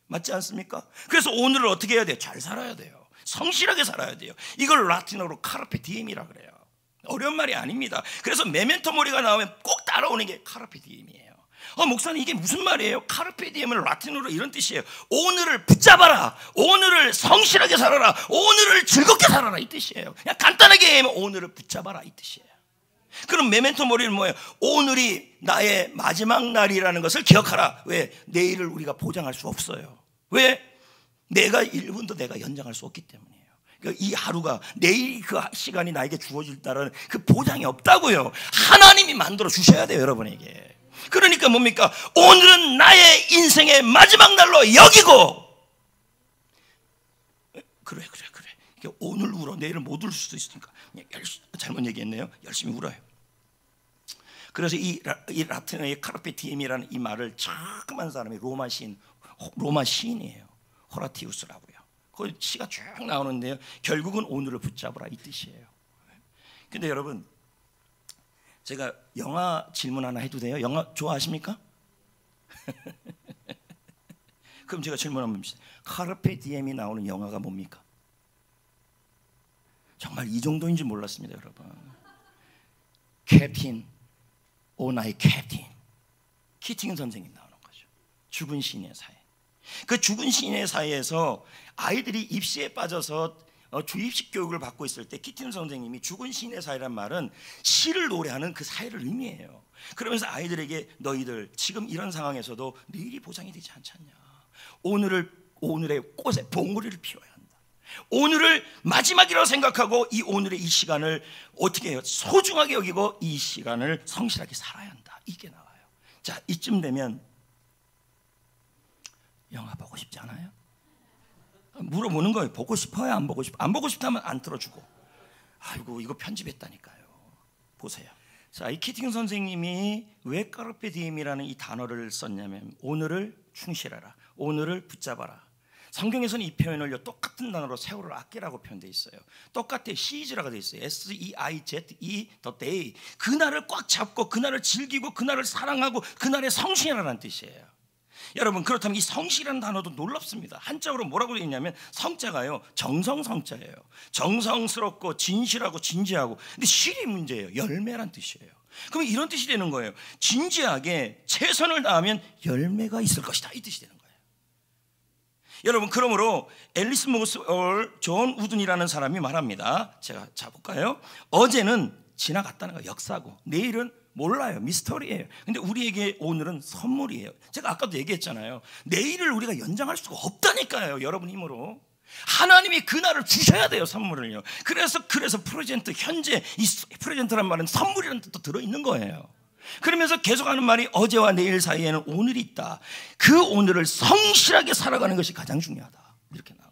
맞지 않습니까? 그래서 오늘을 어떻게 해야 돼요? 잘 살아야 돼요. 성실하게 살아야 돼요. 이걸 라틴어로 카르페 디엠이라 그래요. 어려운 말이 아닙니다. 그래서 메멘토 모리가 나오면 꼭 따라오는 게 카르페 디엠이에요. 목사님, 이게 무슨 말이에요? 카르페 디엠은 라틴어로 이런 뜻이에요. 오늘을 붙잡아라, 오늘을 성실하게 살아라, 오늘을 즐겁게 살아라, 이 뜻이에요. 그냥 간단하게 하면 오늘을 붙잡아라, 이 뜻이에요. 그럼 메멘토 모리는 뭐예요? 오늘이 나의 마지막 날이라는 것을 기억하라. 왜? 내일을 우리가 보장할 수 없어요. 왜? 내가 1분도 내가 연장할 수 없기 때문이에요. 그러니까 이 하루가, 내일 그 시간이 나에게 주어질다는 그 보장이 없다고요. 하나님이 만들어 주셔야 돼요, 여러분에게. 그러니까 뭡니까? 오늘은 나의 인생의 마지막 날로 여기고. 그래. 오늘 울어. 내일은 못 울 수도 있으니까. 잘못 얘기했네요. 열심히 울어요. 그래서 이 라틴어의 카르페 디엠이라는 이 말을 자그만 사람이 로마 시인이에요. 호라티우스라고요. 그 시가 쭉 나오는데요. 결국은 오늘을 붙잡으라, 이 뜻이에요. 근데 여러분, 제가 영화 질문 하나 해도 돼요? 영화 좋아하십니까? 그럼 제가 질문 한번 봅시다. 카르페 디엠이 나오는 영화가 뭡니까? 정말 이 정도인지 몰랐습니다, 여러분. 캡틴, 오 나이 캡틴, 키팅 선생님 나오는 거죠. 죽은 시인의 사회. 그 죽은 시인의 사회에서 아이들이 입시에 빠져서 주입식 교육을 받고 있을 때 키팅 선생님이 죽은 시인의 사회란 말은 시를 노래하는 그 사회를 의미해요. 그러면서 아이들에게 너희들 지금 이런 상황에서도 내일이 보장이 되지 않잖냐. 오늘의 꽃에 봉우리를 피워야 한다. 오늘을 마지막이라고 생각하고 이 오늘의 이 시간을 어떻게 해요? 소중하게 여기고 이 시간을 성실하게 살아야 한다. 이게 나와요. 자, 이쯤 되면 영화 보고 싶지 않아요? 물어보는 거예요. 보고 싶어요? 안 보고 싶어요? 안 보고 싶다면 안 틀어주고. 아이고, 이거 편집했다니까요. 보세요. 자, 이 키팅 선생님이 왜 카르페 디엠이라는 이 단어를 썼냐면 오늘을 충실하라, 오늘을 붙잡아라. 성경에서는 이 표현을 똑같은 단어로 세월을 아끼라고 표현되어 있어요. 똑같아, 시즈라고 되어 있어요. S-E-I-Z-E, the day. 그날을 꽉 잡고 그날을 즐기고 그날을 사랑하고 그날에 성실하라는 뜻이에요. 여러분, 그렇다면 이 성실이라는 단어도 놀랍습니다. 한자어로 뭐라고 되어 있냐면 성자가요, 정성성자예요. 정성스럽고 진실하고 진지하고. 근데 실이 문제예요. 열매란 뜻이에요. 그럼 이런 뜻이 되는 거예요. 진지하게 최선을 다하면 열매가 있을 것이다, 이 뜻이 되는 거예요. 여러분, 그러므로 앨리스 모스월 존 우든이라는 사람이 말합니다. 제가 볼까요? 어제는 지나갔다는 거예요. 역사고. 내일은 몰라요. 미스터리예요. 근데 우리에게 오늘은 선물이에요. 제가 아까도 얘기했잖아요. 내일을 우리가 연장할 수가 없다니까요. 여러분 힘으로. 하나님이 그날을 주셔야 돼요. 선물을요. 그래서 프레젠트, 현재, 이 프레젠트란 말은 선물이라는 뜻도 들어있는 거예요. 그러면서 계속하는 말이 어제와 내일 사이에는 오늘이 있다. 그 오늘을 성실하게 살아가는 것이 가장 중요하다. 이렇게 나와요.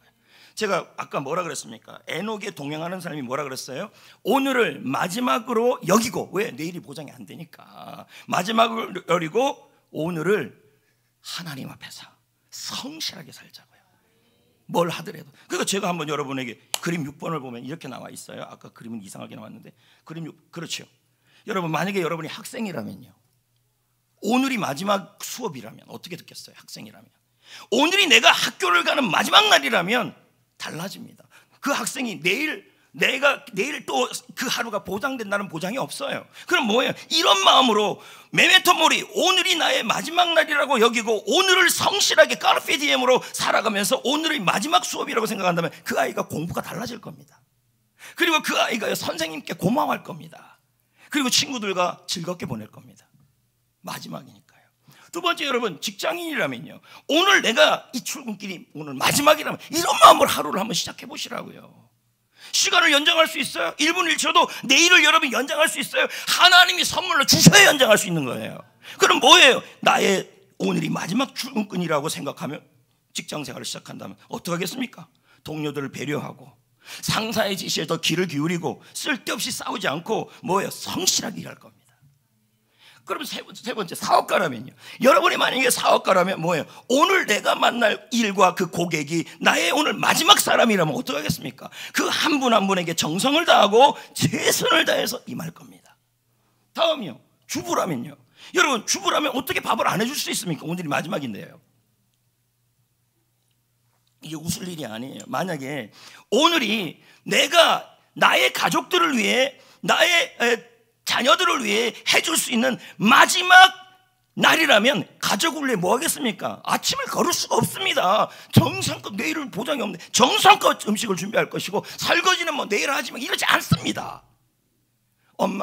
제가 아까 뭐라 그랬습니까? 에녹에 동행하는 사람이 뭐라 그랬어요? 오늘을 마지막으로 여기고, 왜? 내일이 보장이 안 되니까 마지막으로 여기고 오늘을 하나님 앞에서 성실하게 살자고요. 뭘 하더라도. 그러니까 제가 한번 여러분에게 그림 6번을 보면 이렇게 나와 있어요. 아까 그림은 이상하게 나왔는데 그림 6, 그렇죠. 여러분 만약에 여러분이 학생이라면요, 오늘이 마지막 수업이라면 어떻게 듣겠어요? 학생이라면 오늘이 내가 학교를 가는 마지막 날이라면 달라집니다. 그 학생이 내일 또 그 하루가 보장된다는 보장이 없어요. 그럼 뭐예요? 이런 마음으로 메멘토 모리, 오늘이 나의 마지막 날이라고 여기고 오늘을 성실하게 카르페 디엠으로 살아가면서 오늘의 마지막 수업이라고 생각한다면 그 아이가 공부가 달라질 겁니다. 그리고 그 아이가 선생님께 고마워할 겁니다. 그리고 친구들과 즐겁게 보낼 겁니다. 마지막이니까요. 두 번째, 여러분 직장인이라면요, 오늘 내가 이 출근길이 오늘 마지막이라면 이런 마음으로 하루를 한번 시작해 보시라고요. 시간을 연장할 수 있어요. 1분 1초도 내일을 여러분이 연장할 수 있어요. 하나님이 선물로 주셔야 연장할 수 있는 거예요. 그럼 뭐예요? 나의 오늘이 마지막 출근길이라고 생각하면 직장 생활을 시작한다면 어떻게 하겠습니까? 동료들을 배려하고 상사의 지시에 더 귀를 기울이고 쓸데없이 싸우지 않고 뭐예요? 성실하게 일할 겁니다. 그럼 세 번째 사업가라면요, 여러분이 만약에 사업가라면 뭐예요? 오늘 내가 만날 일과 그 고객이 나의 오늘 마지막 사람이라면 어떻게 하겠습니까? 그 한 분 한 분에게 정성을 다하고 최선을 다해서 임할 겁니다. 다음이요, 주부라면요, 여러분 주부라면 어떻게 밥을 안 해줄 수 있습니까? 오늘이 마지막인데요. 이게 웃을 일이 아니에요. 만약에 오늘이 내가 나의 가족들을 위해, 나의 자녀들을 위해 해줄 수 있는 마지막 날이라면 가족을 위해 뭐 하겠습니까? 아침을 걸을 수가 없습니다. 정성껏, 내일은 보장이 없는데 정성껏 음식을 준비할 것이고 설거지는 뭐 내일 하지 마, 이러지 않습니다.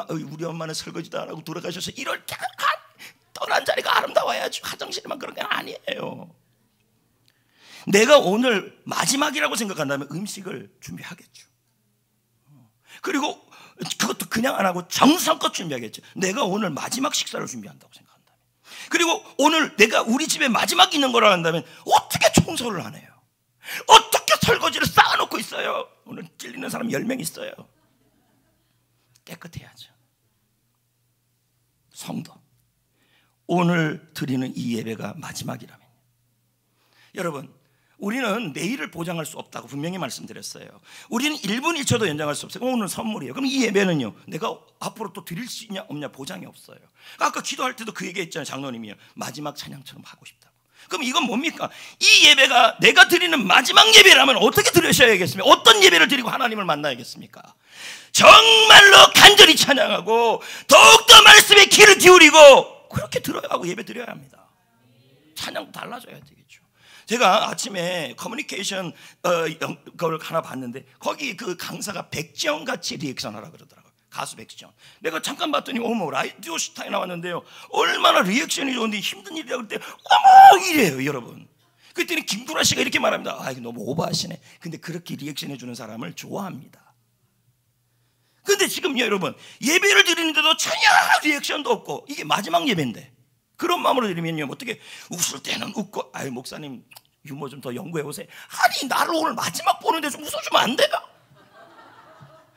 우리 엄마는 설거지도 안 하고 돌아가셔서 이럴 때 떠난 자리가 아름다워야지, 화장실에만 그런 게 아니에요. 내가 오늘 마지막이라고 생각한다면 음식을 준비하겠죠. 그리고 그것도 그냥 안 하고 정성껏 준비하겠죠. 내가 오늘 마지막 식사를 준비한다고 생각한다면. 그리고 오늘 내가 우리 집에 마지막 있는 거라 한다면 어떻게 청소를 안 해요? 어떻게 설거지를 쌓아놓고 있어요? 오늘 찔리는 사람 10명 있어요. 깨끗해야죠. 성도, 오늘 드리는 이 예배가 마지막이라면, 여러분 우리는 내일을 보장할 수 없다고 분명히 말씀드렸어요. 우리는 1분 1초도 연장할 수 없어요. 오늘 선물이에요. 그럼 이 예배는요, 내가 앞으로 또 드릴 수 있냐 없냐 보장이 없어요. 아까 기도할 때도 그 얘기했잖아요. 장로님이요, 마지막 찬양처럼 하고 싶다고. 그럼 이건 뭡니까? 이 예배가 내가 드리는 마지막 예배라면 어떻게 드리셔야겠습니까? 어떤 예배를 드리고 하나님을 만나야겠습니까? 정말로 간절히 찬양하고 더욱더 말씀에 귀를 기울이고 그렇게 들어가고 예배 드려야 합니다. 찬양도 달라져야 되겠죠. 제가 아침에 커뮤니케이션 그걸 하나 봤는데 거기 그 강사가 백지영 같이 리액션 하라 그러더라고요. 가수 백지영. 내가 잠깐 봤더니 어머 라디오 스타에 나왔는데요, 얼마나 리액션이 좋은데 힘든 일이라고 그랬더니 어머 이래요. 여러분 그랬더니 김구라 씨가 이렇게 말합니다. 아 이거 너무 오버하시네. 근데 그렇게 리액션 해주는 사람을 좋아합니다. 근데 지금요 여러분, 예배를 드리는데도 전혀 리액션도 없고 이게 마지막 예배인데 그런 마음으로 드리면요, 어떻게 웃을 때는 웃고, 아유 목사님 유머 좀 더 연구해 오세요. 아니 나를 오늘 마지막 보는데 좀 웃어주면 안 돼요?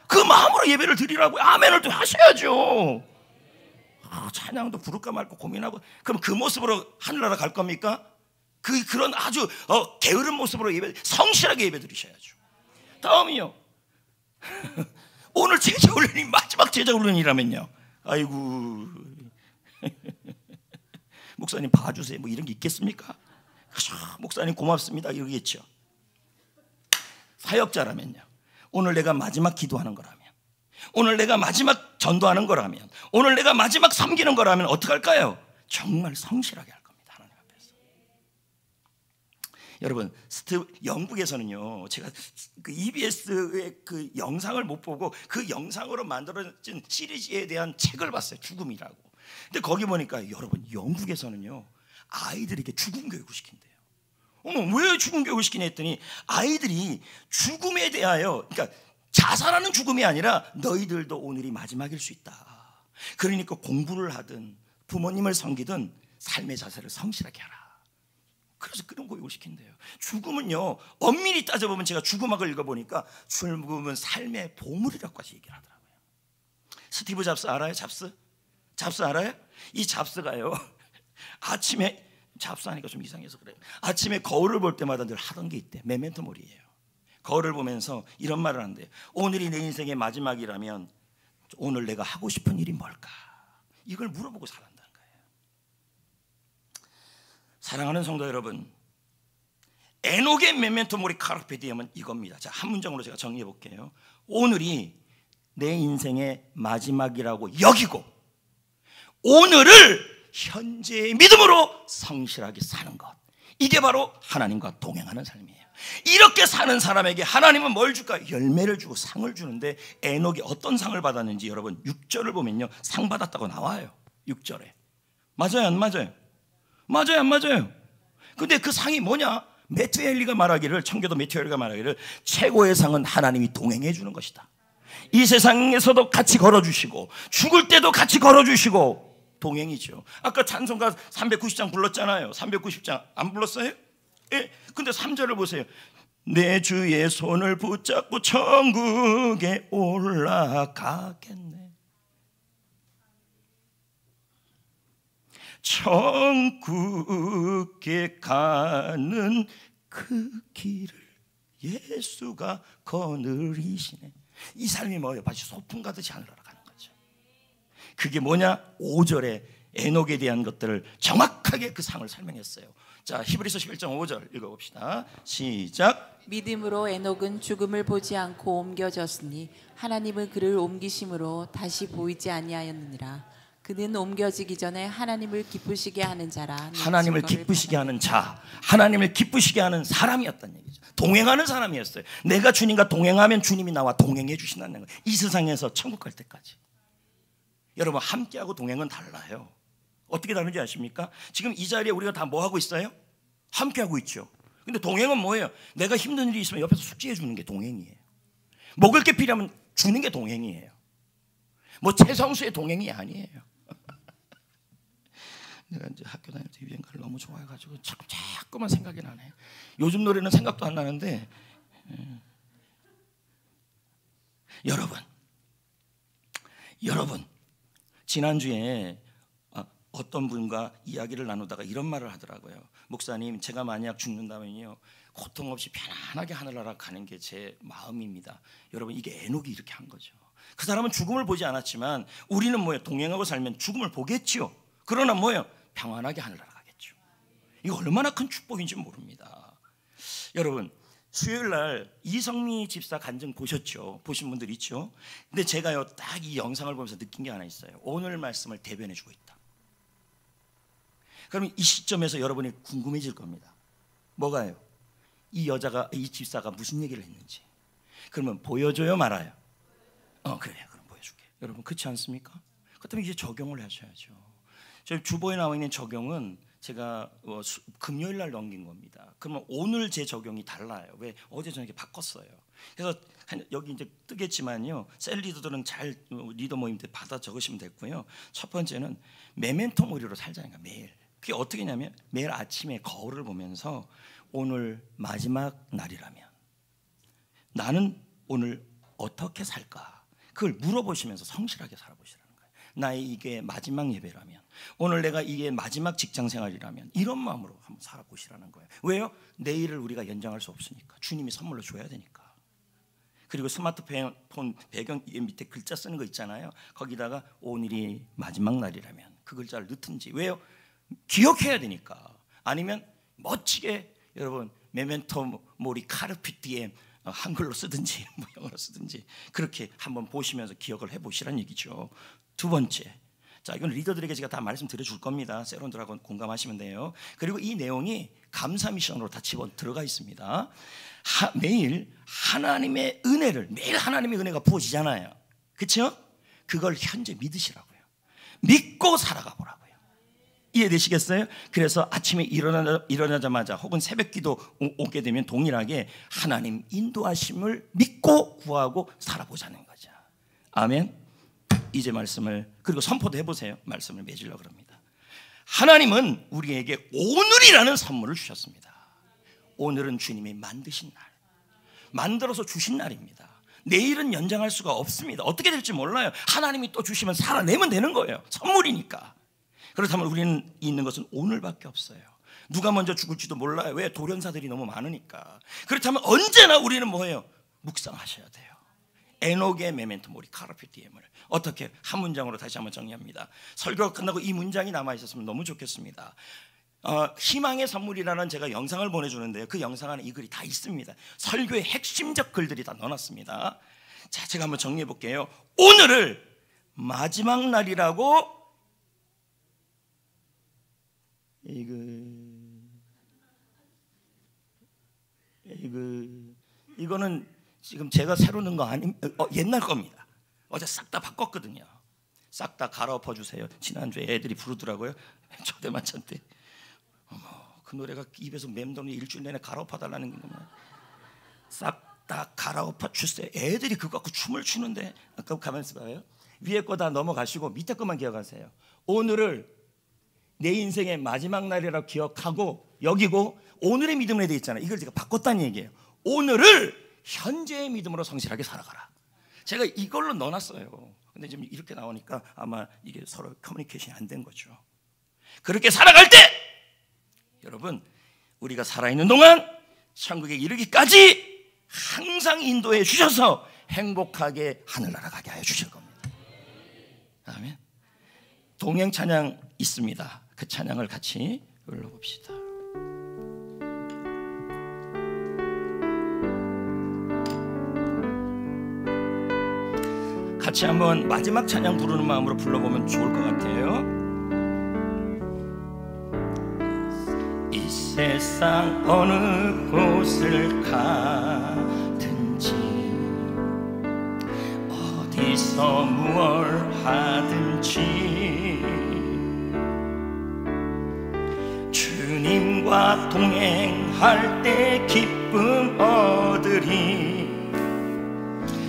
그 마음으로 예배를 드리라고요. 아멘을 또 하셔야죠. 찬양도 부를까 말까 고민하고, 그럼 그 모습으로 하늘나라 갈 겁니까? 그런 아주 게으른 모습으로 예배, 성실하게 예배 드리셔야죠. 다음이요, 오늘 제자 훈련이 마지막 제자 훈련이라면요, 아이고 목사님 봐주세요 뭐 이런 게 있겠습니까? 목사님 고맙습니다 이러겠죠. 사역자라면요, 오늘 내가 마지막 기도하는 거라면, 오늘 내가 마지막 전도하는 거라면, 오늘 내가 마지막 섬기는 거라면 어떻게 할까요? 정말 성실하게 할 겁니다. 하나님 앞에서. 여러분 영국에서는요, 제가 그 EBS의 그 영상을 못 보고 그 영상으로 만들어진 시리즈에 대한 책을 봤어요. 죽음이라고. 근데 거기 보니까 여러분 영국에서는요 아이들에게 죽음 교육을 시킨대요. 어머, 왜 죽음 교육을 시키냐 했더니 아이들이 죽음에 대하여, 그러니까 자살하는 죽음이 아니라 너희들도 오늘이 마지막일 수 있다. 그러니까 공부를 하든 부모님을 섬기든 삶의 자세를 성실하게 하라. 그래서 그런 교육을 시킨대요. 죽음은요 엄밀히 따져보면, 제가 죽음학을 읽어보니까 죽음은 삶의 보물이라고까지 얘기를 하더라고요. 스티브 잡스 알아요? 잡스 알아요? 이 잡스가요 아침에, 잡스하니까 좀 이상해서 그래요. 아침에 거울을 볼 때마다 늘 하던 게 있대. 메멘토 모리예요. 거울을 보면서 이런 말을 한대요. 오늘이 내 인생의 마지막이라면 오늘 내가 하고 싶은 일이 뭘까? 이걸 물어보고 살았다는 거예요. 사랑하는 성도 여러분, 에녹의 메멘토 모리 카르페 디엠은 이겁니다. 자, 한 문장으로 제가 정리해 볼게요. 오늘이 내 인생의 마지막이라고 여기고 오늘을 현재의 믿음으로 성실하게 사는 것, 이게 바로 하나님과 동행하는 삶이에요. 이렇게 사는 사람에게 하나님은 뭘 줄까? 열매를 주고 상을 주는데, 에녹이 어떤 상을 받았는지 여러분 6절을 보면요 상 받았다고 나와요. 6절에 맞아요 안 맞아요? 맞아요 안 맞아요? 근데 그 상이 뭐냐? 메투엘리가 말하기를, 청교도 메투엘리가 말하기를 최고의 상은 하나님이 동행해 주는 것이다. 이 세상에서도 같이 걸어주시고 죽을 때도 같이 걸어주시고 동행이죠. 아까 찬송가 390장 불렀잖아요. 390장 안 불렀어요? 예. 근데 3절을 보세요. 내 주의 손을 붙잡고 천국에 올라가겠네. 천국에 가는 그 길을 예수가 거느리시네. 이 삶이 뭐예요? 마치 소풍 가듯이 하늘나라 가는 거죠. 그게 뭐냐? 5절에 에녹에 대한 것들을 정확하게 그 상을 설명했어요. 자, 히브리서 11장 5절 읽어봅시다. 시작. 믿음으로 에녹은 죽음을 보지 않고 옮겨졌으니 하나님은 그를 옮기심으로 다시 보이지 아니하였느니라. 그는 옮겨지기 전에 하나님을 기쁘시게 하는 자라. 하나님을 기쁘시게 하는 자, 하나님을 기쁘시게 하는 사람이었다는 얘기죠. 동행하는 사람이었어요. 내가 주님과 동행하면 주님이 나와 동행해 주신다는 거예요. 이 세상에서 천국 갈 때까지. 여러분, 함께하고 동행은 달라요. 어떻게 다른지 아십니까? 지금 이 자리에 우리가 다 뭐 하고 있어요? 함께하고 있죠. 근데 동행은 뭐예요? 내가 힘든 일이 있으면 옆에서 숙지해 주는 게 동행이에요. 먹을 게 필요하면 주는 게 동행이에요. 뭐 최성수의 동행이 아니에요. 내가 이제 학교 다닐 때 유행가를 너무 좋아해가지고 자꾸만 생각이 나네. 요즘 노래는 생각도 안 나는데, 여러분 지난주에 어떤 분과 이야기를 나누다가 이런 말을 하더라고요. 목사님, 제가 만약 죽는다면요 고통 없이 편안하게 하늘나라 가는 게 제 마음입니다. 여러분, 이게 에녹이 이렇게 한 거죠. 그 사람은 죽음을 보지 않았지만 우리는 뭐예요? 동행하고 살면 죽음을 보겠지요. 그러나 뭐예요? 평안하게 하늘나라 가겠죠. 이거 얼마나 큰 축복인지 모릅니다. 여러분, 수요일 날 이성미 집사 간증 보셨죠? 보신 분들 있죠? 근데 제가요 딱 이 영상을 보면서 느낀 게 하나 있어요. 오늘 말씀을 대변해 주고 있다. 그러면 이 시점에서 여러분이 궁금해질 겁니다. 뭐가요? 이 여자가, 이 집사가 무슨 얘기를 했는지. 그러면 보여줘요, 말아요? 그래요. 그럼 보여줄게. 여러분, 그렇지 않습니까? 그렇다면 이제 적용을 하셔야죠. 저희 주보에 나와 있는 적용은 제가 금요일 날 넘긴 겁니다. 그러면 오늘 제 적용이 달라요. 왜? 어제 저녁에 바꿨어요. 그래서 여기 이제 뜨겠지만요, 셀 리더들은 잘 리더 모임 때 받아 적으시면 됐고요. 첫 번째는 메멘토 모리로 살자는 거예요. 매일. 그게 어떻게 냐면 매일 아침에 거울을 보면서 오늘 마지막 날이라면 나는 오늘 어떻게 살까? 그걸 물어보시면서 성실하게 살아보시라는 거예요. 나의 이게 마지막 예배라면, 오늘 내가 이게 마지막 직장 생활이라면 이런 마음으로 한번 살아보시라는 거예요. 왜요? 내일을 우리가 연장할 수 없으니까. 주님이 선물로 줘야 되니까. 그리고 스마트폰 배경 밑에 글자 쓰는 거 있잖아요. 거기다가 오늘이 마지막 날이라면 그 글자를 넣든지. 왜요? 기억해야 되니까. 아니면 멋지게 여러분 메멘토 모리 카르페 디엠 한글로 쓰든지 뭐 영어로 쓰든지 그렇게 한번 보시면서 기억을 해보시란 얘기죠. 두 번째, 자, 이건 리더들에게 제가 다 말씀드려 줄 겁니다. 세론들하고 공감하시면 돼요. 그리고 이 내용이 감사 미션으로 다 집어 들어가 있습니다. 매일 하나님의 은혜를, 매일 하나님의 은혜가 부어지잖아요. 그렇죠? 그걸 현재 믿으시라고요. 믿고 살아가 보라고요. 이해되시겠어요? 그래서 아침에 일어나자마자 혹은 새벽기도 오게 되면 동일하게 하나님 인도하심을 믿고 구하고 살아보자는 거죠. 아멘. 이제 말씀을 그리고 선포도 해보세요. 말씀을 맺으려고 합니다. 하나님은 우리에게 오늘이라는 선물을 주셨습니다. 오늘은 주님이 만드신 날, 만들어서 주신 날입니다. 내일은 연장할 수가 없습니다. 어떻게 될지 몰라요. 하나님이 또 주시면 살아내면 되는 거예요. 선물이니까. 그렇다면 우리는 있는 것은 오늘밖에 없어요. 누가 먼저 죽을지도 몰라요. 왜? 돌연사들이 너무 많으니까. 그렇다면 언제나 우리는 뭐예요? 묵상하셔야 돼요. 에녹의 메멘토 모리 카르페 디엠을 어떻게 한 문장으로 다시 한번 정리합니다. 설교가 끝나고 이 문장이 남아있었으면 너무 좋겠습니다. 희망의 선물이라는 제가 영상을 보내주는데요, 그 영상 안에 이 글이 다 있습니다. 설교의 핵심적 글들이 다 넣어놨습니다. 자, 제가 한번 정리해 볼게요. 오늘을 마지막 날이라고 이거는 지금 제가 새로 넣은 거 아닙니다. 옛날 겁니다. 어제 싹 다 바꿨거든요. 싹 다 갈아엎어 주세요. 지난주에 애들이 부르더라고요. 초대만찬 때. 어머, 그 노래가 입에서 맴도는 일주일 내내 갈아엎어 달라는 거면 싹 다 갈아엎어 주세요. 애들이 그거 갖고 춤을 추는데. 아까 가만있어 봐요. 위에 거 다 넘어가시고 밑에 것만 기억하세요. 오늘을 내 인생의 마지막 날이라고 기억하고 여기고 오늘의 믿음에 대해 있잖아요. 이걸 제가 바꿨다는 얘기예요. 오늘을 현재의 믿음으로 성실하게 살아가라. 제가 이걸로 넣어놨어요. 근데 지금 이렇게 나오니까 아마 이게 서로 커뮤니케이션이 안 된 거죠. 그렇게 살아갈 때 여러분, 우리가 살아있는 동안 천국에 이르기까지 항상 인도해 주셔서 행복하게 하늘나라 가게 하여 주실 겁니다. 아멘. 동행 찬양 있습니다. 그 찬양을 같이 불러봅시다. 같이 한번 마지막 찬양 부르는 마음으로 불러보면 좋을 것 같아요. 이 세상 어느 곳을 가든지 어디서 무얼 하든지 주님과 동행할 때 기쁨 얻으리.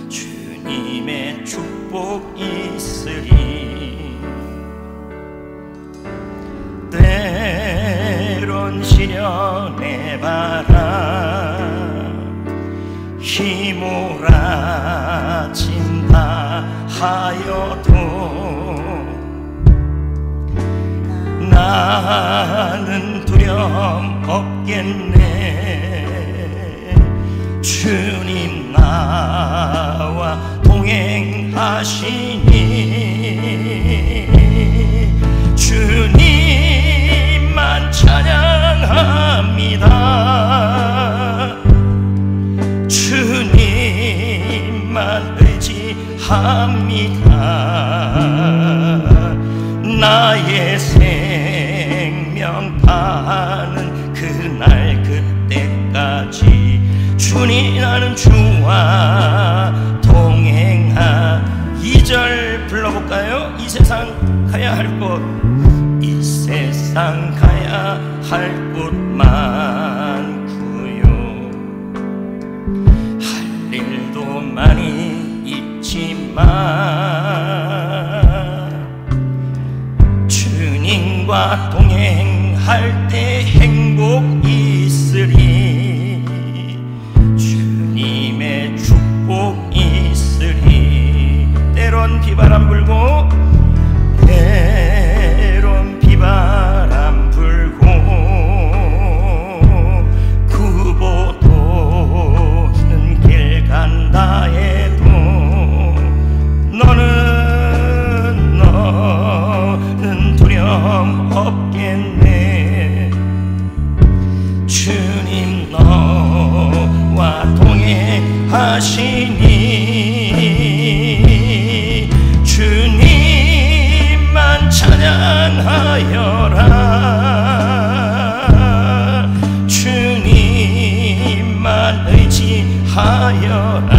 주님의 축복 있으리. 때론 시련의 바람 휘몰아친다 하여도 나는 두려움 없겠네. 주님 나와 동행하시니 주님만 찬양합니다. 주님만 의지합니다. 나의 생명 다하는 그날 그때까지 주님 나는 주와 동행하. 2절 불러볼까요? 이 세상 가야 할 곳, 이 세상 가야 할 곳 많구요. 할 일도 많이 있지만 주님과 동행할 때 행복 있으리. 주님의 축복 있으리. 때론 비바람 불고 때론 비바람 불고 구보도는 길 간다 해도 너는 두려움 없겠네. 주님 너와 동행하시니 주님만 찬양하여라. 주님만 의지하여라.